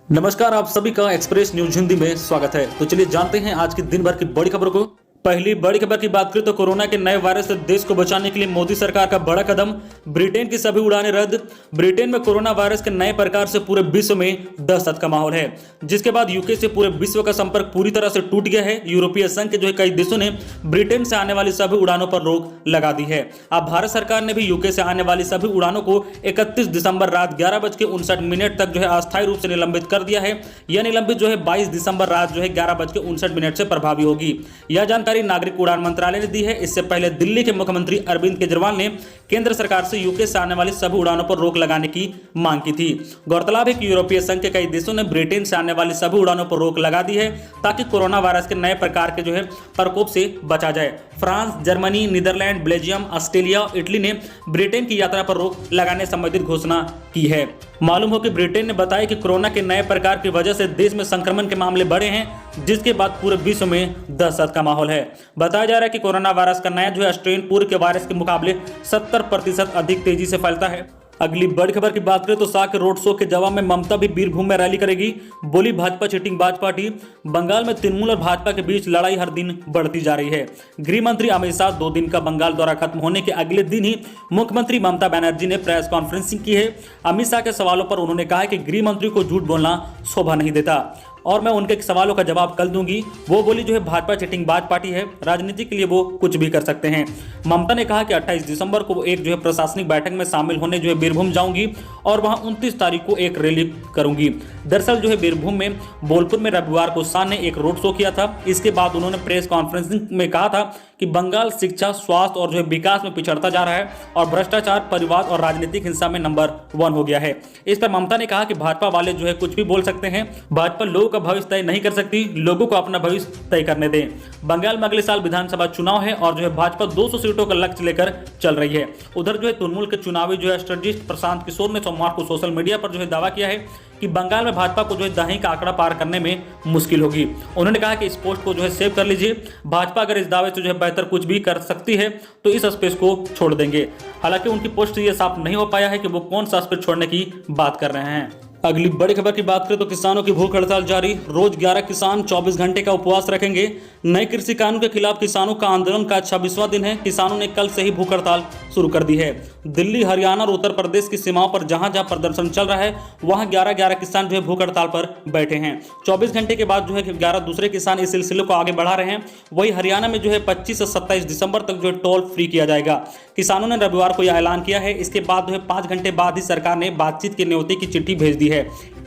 नमस्कार, आप सभी का एक्सप्रेस न्यूज हिंदी में स्वागत है। तो चलिए जानते हैं आज की दिन भर की बड़ी खबरों को। पहली बड़ी खबर की बात करें तो कोरोना के नए वायरस से देश को बचाने के लिए मोदी सरकार का बड़ा कदम, ब्रिटेन की सभी उड़ानें रद्द। ब्रिटेन में कोरोना वायरस के नए प्रकार से पूरे विश्व में दहशत का माहौल है, जिसके बाद यूके से पूरे विश्व का संपर्क पूरी तरह से टूट गया है। यूरोपीय संघ के कई देशों ने ब्रिटेन से आने वाली सभी उड़ानों पर रोक लगा दी है। अब भारत सरकार ने भी यूके से आने वाली सभी उड़ानों को 31 दिसंबर रात 11:59 तक अस्थायी रूप से निलंबित कर दिया है। यह निलंबित 22 दिसंबर रात 11:59 से प्रभावी होगी। यह जानकारी नागरिक उड़ान मंत्रालय ने दी है। इससे पहले दिल्ली के मुख्यमंत्री अरविंद केजरीवाल ने केंद्र सरकार से यूके से आने वाली सभी उड़ानों पर रोक लगाने की मांग की थी। गौरतलब है कि यूरोपीय संघ के कई देशों ने ब्रिटेन से आने वाली सभी उड़ानों पर रोक लगा दी है, ताकि कोरोना वायरस के नए प्रकार के प्रकोप से बचा जाए। France, Germany, Netherland, Belgium, Australia और इटली ने ब्रिटेन की यात्रा पर रोक लगाने संबंधित घोषणा की है। मालूम हो कि ब्रिटेन ने बताया कि कोरोना के नए प्रकार की वजह से देश में संक्रमण के मामले बढ़े हैं, जिसके बाद पूरे विश्व में दहशत का माहौल है। बताया जा रहा है कि कोरोना वायरस का नया स्ट्रेन पूर्व के वायरस के मुकाबले 70% अधिक तेजी से फैलता है। अगली बड़ी खबर की बात करें तो शाह के रोड शो के जवाब में ममता भी बीरभूम में रैली करेगी। बोली भाजपा चीटिंग बाज पार्टी। बंगाल में तृणमूल और भाजपा के बीच लड़ाई हर दिन बढ़ती जा रही है। गृह मंत्री अमित शाह 2 दिन का बंगाल दौरा खत्म होने के अगले दिन ही मुख्यमंत्री ममता बनर्जी ने प्रेस कॉन्फ्रेंसिंग की है। अमित शाह के सवालों पर उन्होंने कहा कि गृह मंत्री को झूठ बोलना शोभा नहीं देता और मैं उनके सवालों का जवाब कल दूंगी। वो बोली भाजपा चीटिंग बाज पार्टी है, राजनीति के लिए वो कुछ भी कर सकते हैं। ममता ने कहा कि 28 दिसंबर को एक प्रशासनिक बैठक में शामिल होने बीरभूम जाऊंगी और वहां 29 तारीख को एक रैली करूंगी। दरअसल बीरभूम में बोलपुर में रविवार को शाह ने एक रोड शो किया था। इसके बाद उन्होंने प्रेस कॉन्फ्रेंसिंग में कहा था कि बंगाल शिक्षा, स्वास्थ्य और विकास में पिछड़ता जा रहा है और भ्रष्टाचार, परिवार और राजनीतिक हिंसा में नंबर 1 हो गया है। इस पर ममता ने कहा कि भाजपा वाले कुछ भी बोल सकते हैं, भाजपा लोगों का भविष्य तय नहीं कर सकती, लोगों को अपना भविष्य तय करने दें। बंगाल में अगले साल विधानसभा चुनाव है और भाजपा 200 सीटों का लक्ष्य लेकर चल रही है। उधर तृणमूल के चुनावी स्ट्रेटेजिस्ट प्रशांत किशोर ने सोमवार को सोशल मीडिया पर दावा किया है कि बंगाल में भाजपा को दहाई का आंकड़ा पार करने में मुश्किल होगी। उन्होंने कहा कि इस पोस्ट को सेव कर लीजिए। भाजपा अगर इस दावे से बेहतर कुछ भी कर सकती है तो इस स्पेस को छोड़ देंगे। हालांकि उनकी पोस्ट से यह साफ नहीं हो पाया है कि वो कौन सा स्पेस छोड़ने की बात कर रहे हैं। अगली बड़ी खबर की बात करें तो किसानों की भूख हड़ताल जारी। रोज 11 किसान 24 घंटे का उपवास रखेंगे। नए कृषि कानून के खिलाफ किसानों का आंदोलन का 26वां दिन है। किसानों ने कल से ही भूख हड़ताल शुरू कर दी है। दिल्ली, हरियाणा और उत्तर प्रदेश की सीमाओं पर जहां जहां प्रदर्शन चल रहा है वहां 11 किसान भूख हड़ताल पर बैठे हैं। 24 घंटे के बाद 11 दूसरे किसान इस सिलसिले को आगे बढ़ा रहे हैं। वही हरियाणा में 25 से 27 दिसंबर तक टोल फ्री किया जाएगा। किसानों ने रविवार को यह ऐलान किया है। इसके बाद 5 घंटे बाद ही सरकार ने बातचीत के न्योते की चिट्ठी भेज दी है।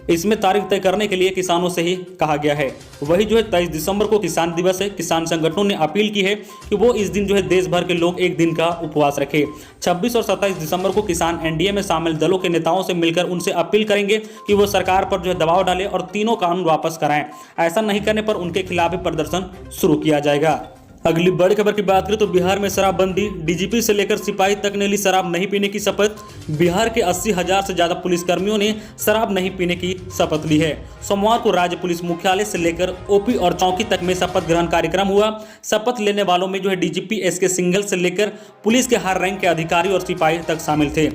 इसमें तारीख तय करने के लिए किसानों से ही कहा गया है। वही 23 दिसंबर को किसान दिवस है। किसान संगठनों ने अपील की है कि वो इस दिन देश भर के लोग एक दिन का उपवास रखें। 26 और 27 दिसंबर को किसान एनडीए में शामिल दलों के नेताओं से मिलकर उनसे अपील करेंगे कि वो सरकार पर दबाव डालें और तीनों कानून वापस कराएं। ऐसा नहीं करने पर उनके खिलाफ भी प्रदर्शन शुरू किया जाएगा। अगली बड़ी खबर की बात करें तो बिहार में शराबबंदी। डीजीपी से लेकर सिपाही तक ने ली शराब नहीं पीने की शपथ। बिहार के 80,000 से ज्यादा पुलिसकर्मियों ने शराब नहीं पीने की शपथ ली है। सोमवार को राज्य पुलिस मुख्यालय से लेकर ओपी और चौकी तक में शपथ ग्रहण कार्यक्रम हुआ। शपथ लेने वालों में डीजीपी एसके सिंघल से लेकर पुलिस के हर रैंक के अधिकारी और सिपाही तक शामिल थे।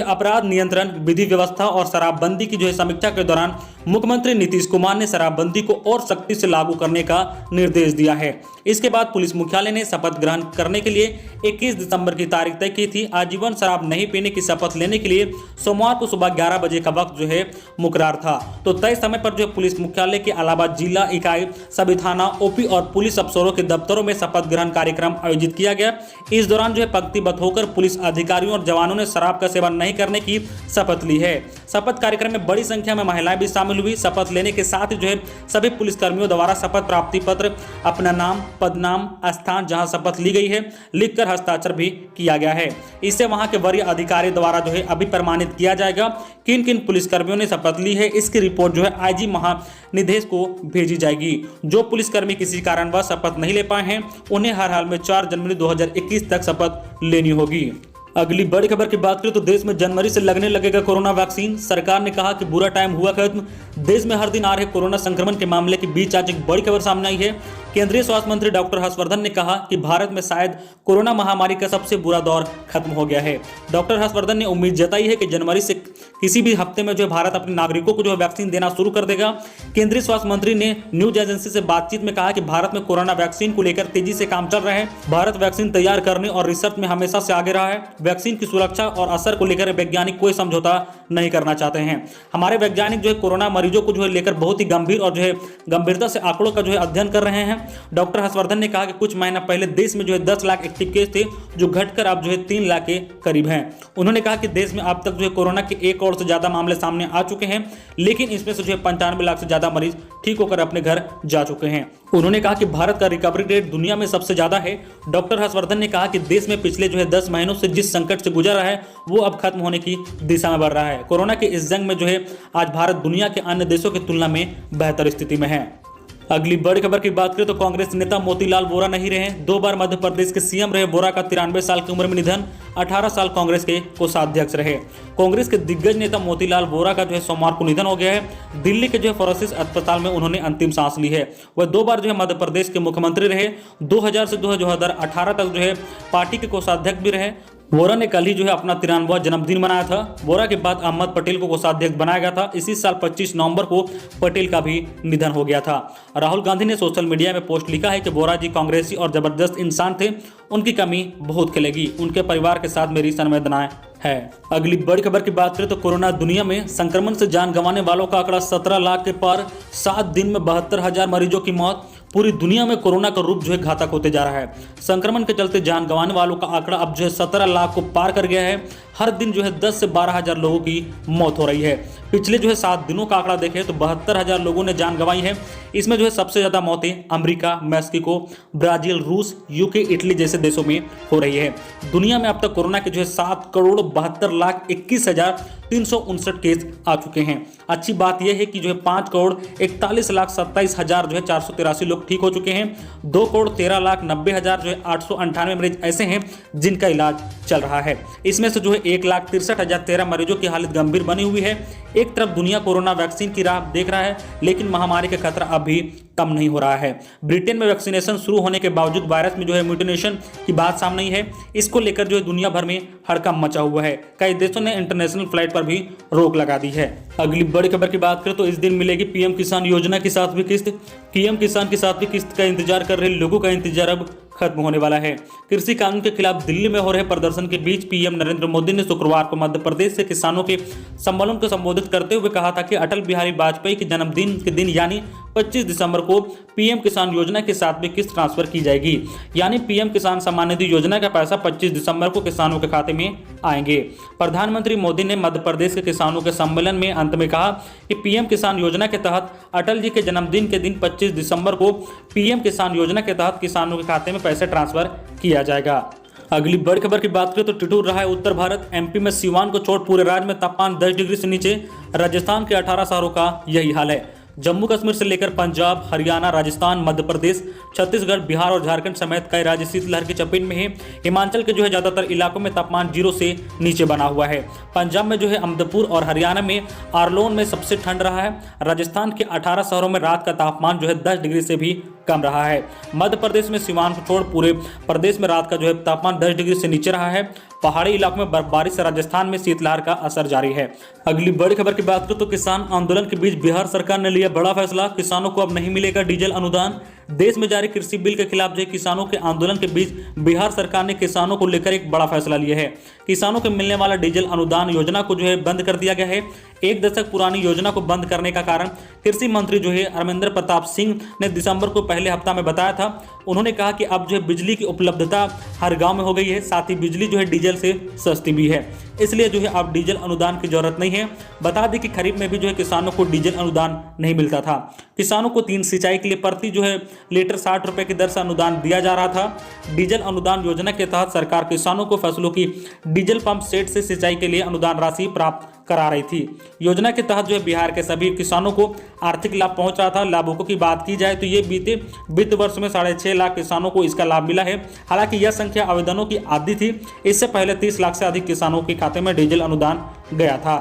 अपराध नियंत्रण, विधि व्यवस्था और शराबबंदी की समीक्षा के दौरान मुख्यमंत्री नीतीश कुमार ने शराबबंदी को और सख्ती से लागू करने का निर्देश दिया है। इसके बाद पुलिस मुख्यालय ने शपथ ग्रहण करने के लिए 21 दिसंबर की तारीख तय की थी। आजीवन शराब नहीं पीने की शपथ लेने के लिए सोमवार को सुबह 11 बजे का वक्त मुकर्रर था। तो तय समय पर पुलिस मुख्यालय के अलावा जिला इकाई, सभी थाना, ओपी और पुलिस अफसरों के दफ्तरों में शपथ ग्रहण कार्यक्रम आयोजित किया गया। इस दौरान पंक्तिबद्ध होकर पुलिस अधिकारियों और जवानों ने शराब का सेवन नहीं करने की शपथ ली है। शपथ कार्यक्रम में बड़ी संख्या में महिलाएं भी शामिल हुई। शपथ लेने के साथ ही सभी पुलिसकर्मियों द्वारा शपथ प्राप्ति पत्र, अपना नाम, पदनाम, स्थान जहां शपथ ली गई है लिखकर हस्ताक्षर भी किया गया है। इससे वहां के वरीय अधिकारी द्वारा अभी प्रमाणित किया जाएगा किन किन पुलिसकर्मियों ने शपथ ली है। इसकी रिपोर्ट आईजी महानिदेश को भेजी जाएगी। जो पुलिसकर्मी किसी कारणवश शपथ नहीं ले पाए हैं उन्हें हर हाल में 4 जनवरी 2021 तक शपथ लेनी होगी। अगली बड़ी खबर की बात करें तो देश में जनवरी से लगने लगेगा कोरोना वैक्सीन। सरकार ने कहा कि बुरा टाइम हुआ खत्म। देश में हर दिन आ रहे कोरोना संक्रमण के मामले के बीच आज एक बड़ी खबर सामने आई है। केंद्रीय स्वास्थ्य मंत्री डॉक्टर हर्षवर्धन ने कहा कि भारत में शायद कोरोना महामारी का सबसे बुरा दौर खत्म हो गया है। डॉक्टर हर्षवर्धन ने उम्मीद जताई है कि जनवरी से किसी भी हफ्ते में जो है भारत अपने नागरिकों को जो है वैक्सीन देना शुरू कर देगा। केंद्रीय स्वास्थ्य मंत्री ने न्यूज एजेंसी से बातचीत में कहा कि भारत में कोरोना वैक्सीन को लेकर तेजी से काम चल रहा है। भारत वैक्सीन तैयार करने और रिसर्च में हमेशा से आगे रहा है। वैक्सीन की सुरक्षा और असर को लेकर वैज्ञानिक कोई समझौता नहीं करना चाहते हैं। हमारे वैज्ञानिक जो है कोरोना मरीजों को जो है लेकर बहुत ही गंभीर और जो है गंभीरता से आंकड़ों का जो है अध्ययन कर रहे हैं। डॉक्टर हर्षवर्धन ने कहा कि कुछ महीना पहले देश में जो है 10 लाख एक्टिव केस थे, जो घटकर अब जो है 3 लाख के करीब हैं। उन्होंने कहा कि देश में अब तक जो है कोरोना के 1 करोड़ से ज्यादा मामले सामने आ चुके हैं, लेकिन इसमें से जो है 95 लाख से ज्यादा मरीज ठीक होकर अपने घर जा चुके हैं। उन्होंने कहा कि भारत का रिकवरी रेट दुनिया में सबसे ज्यादा है। डॉक्टर हर्षवर्धन ने कहा कि देश में पिछले जो है 10 महीनों से जिस संकट से गुजर रहा है वो अब खत्म होने की दिशा में बढ़ रहा है। कोरोना की इस जंग में जो है आज भारत दुनिया के अन्य देशों की तुलना में बेहतर स्थिति में है। अगली बड़ी खबर की बात करें तो कांग्रेस नेता मोतीलाल वोरा नहीं रहे। 2 बार मध्य प्रदेश के सीएम रहे वोरा का 93 साल की उम्र में निधन। 18 साल कांग्रेस के कोषाध्यक्ष रहे। कांग्रेस के दिग्गज नेता मोतीलाल वोरा का जो है सोमवार को निधन हो गया है। दिल्ली के जो है फोरेसिस अस्पताल में उन्होंने अंतिम सांस ली है। वह 2 बार जो है मध्य प्रदेश के मुख्यमंत्री रहे। 2000 से 2018 तक जो है पार्टी के कोषाध्यक्ष भी रहे। वोरा ने कल ही जो है अपना 93वां जन्मदिन मनाया था। वोरा के बाद अहमद पटेल को कोषाध्यक्ष बनाया गया था। इसी साल 25 नवंबर को पटेल का भी निधन हो गया था। राहुल गांधी ने सोशल मीडिया में पोस्ट लिखा है कि वोरा जी कांग्रेसी और जबरदस्त इंसान थे, उनकी कमी बहुत खलेगी, उनके परिवार के साथ मेरी संवेदनाएं है। अगली बड़ी खबर की बात करें तो कोरोना दुनिया में संक्रमण से जान गंवाने वालों का आंकड़ा 17 लाख के पार। 7 दिन में 72,000 मरीजों की मौत। पूरी दुनिया में कोरोना का रूप जो है घातक होते जा रहा है। संक्रमण के चलते जान गंवाने वालों का आंकड़ा अब जो है 17 लाख को पार कर गया है। हर दिन जो है 10 से 12,000 लोगों की मौत हो रही है। पिछले जो है 7 दिनों का आंकड़ा देखें तो 72,000 लोगों ने जान गंवाई है। इसमें जो है सबसे ज्यादा मौतें अमेरिका, मैक्सिको, ब्राजील, रूस, यूके, इटली जैसे देशों में हो रही है। दुनिया में अब तक कोरोना के जो है 7,72,21,359 केस आ चुके हैं। अच्छी बात यह है कि जो है 5,41,27,000 जो है 483 लोग ठीक हो चुके हैं। 2,13,90,000 जो है 898 मरीज ऐसे हैं जिनका इलाज चल रहा है। इसमें से जो है 1,63,013 मरीजों की हालत गंभीर बनी हुई है। एक तरफ दुनिया कोरोना वैक्सीन की राह देख रहा है, लेकिन महामारी का खतरा अब भी कम नहीं हो रहा है। ब्रिटेन में वैक्सीनेशन शुरू होने के बावजूद वायरस में जो है म्यूटेशन की बात सामने आई है। इसको लेकर जो है दुनिया भर में हड़कंप मचा हुआ है। कई देशों ने इंटरनेशनल फ्लाइट पर भी रोक लगा दी है। अगली बड़ी खबर की बात करें तो इस दिन मिलेगी पीएम किसान योजना की 7वीं किस्त। पीएम किसान की 7वीं किस्त का इंतजार कर रहे लोगों का इंतजार अब खत्म होने वाला है। कृषि कानून के खिलाफ दिल्ली में हो रहे प्रदर्शन के बीच पीएम नरेंद्र मोदी ने शुक्रवार को मध्य प्रदेश से किसानों के सम्मेलन को संबोधित करते हुए कहा था कि अटल बिहारी वाजपेयी के जन्मदिन के दिन यानी 25 दिसंबर को पीएम किसान योजना की 7वीं किस्त ट्रांसफर की जाएगी। यानी पीएम किसान सम्मान निधि योजना का पैसा 25 दिसंबर को किसानों के खाते में आएंगे। प्रधानमंत्री मोदी ने मध्य प्रदेश के किसानों के सम्मेलन में अंत में कहा कि पीएम किसान योजना के तहत अटल जी के जन्मदिन के दिन 25 दिसंबर को पीएम किसान योजना के तहत किसानों के खाते में पैसे ट्रांसफर किया जाएगा। अगली बड़ी खबर की बात करें तो ठिठुर रहा है उत्तर भारत। एमपी में सीवान को छोड़ पूरे राज्य में तापमान 10 डिग्री से नीचे। राजस्थान के 18 शहरों का यही हाल है। जम्मू कश्मीर से लेकर पंजाब, हरियाणा, राजस्थान, मध्य प्रदेश, छत्तीसगढ़, बिहार और झारखंड समेत कई राज्य शीतलहर की चपेट में है। हिमाचल के जो है ज्यादातर इलाकों में तापमान 0 से नीचे बना हुआ है। पंजाब में जो है अहमदपुर और हरियाणा में आरलोन में सबसे ठंड रहा है। राजस्थान के 18 शहरों में रात का तापमान जो है 10 डिग्री से भी कम रहा है। मध्य प्रदेश में सीवान को छोड़ पूरे प्रदेश में रात का जो है तापमान 10 डिग्री से नीचे रहा है। पहाड़ी इलाकों में बर्फबारी से राजस्थान में शीतलहर का असर जारी है। अगली बड़ी खबर की बात करें तो किसान आंदोलन के बीच बिहार सरकार ने लिया बड़ा फैसला। किसानों को अब नहीं मिलेगा डीजल अनुदान। देश में जारी कृषि बिल के खिलाफ जो किसानों के आंदोलन के बीच बिहार सरकार ने किसानों को लेकर एक बड़ा फैसला लिया है। किसानों को मिलने वाला डीजल अनुदान योजना को जो है बंद कर दिया गया है। 1 दशक पुरानी योजना को बंद करने का कारण कृषि मंत्री जो है धर्मेंद्र प्रताप सिंह ने दिसंबर को पहले हफ्ता में बताया था। उन्होंने कहा कि अब जो है बिजली की उपलब्धता हर गांव में हो गई है, साथ ही बिजली जो है डीजल से सस्ती भी है, इसलिए जो है अब डीजल अनुदान की जरूरत नहीं है। बता दें कि खरीफ में भी जो है किसानों को डीजल अनुदान नहीं मिलता था। किसानों को 3 सिंचाई के लिए प्रति जो है लीटर 60 रुपए की दर से अनुदान दिया जा रहा था। डीजल अनुदान योजना के तहत सरकार किसानों को फसलों की डीजल पंप सेट से सिंचाई के लिए अनुदान राशि प्राप्त करा रही थी। योजना के तहत जो है बिहार के सभी किसानों को आर्थिक लाभ पहुंच रहा था। लाभुकों की बात की जाए तो ये बीते वित्त वर्ष में 6.5 लाख किसानों को इसका लाभ मिला है। हालांकि यह संख्या आवेदनों की आधी थी। इससे पहले 30 लाख से अधिक किसानों के खाते में डीजल अनुदान गया था।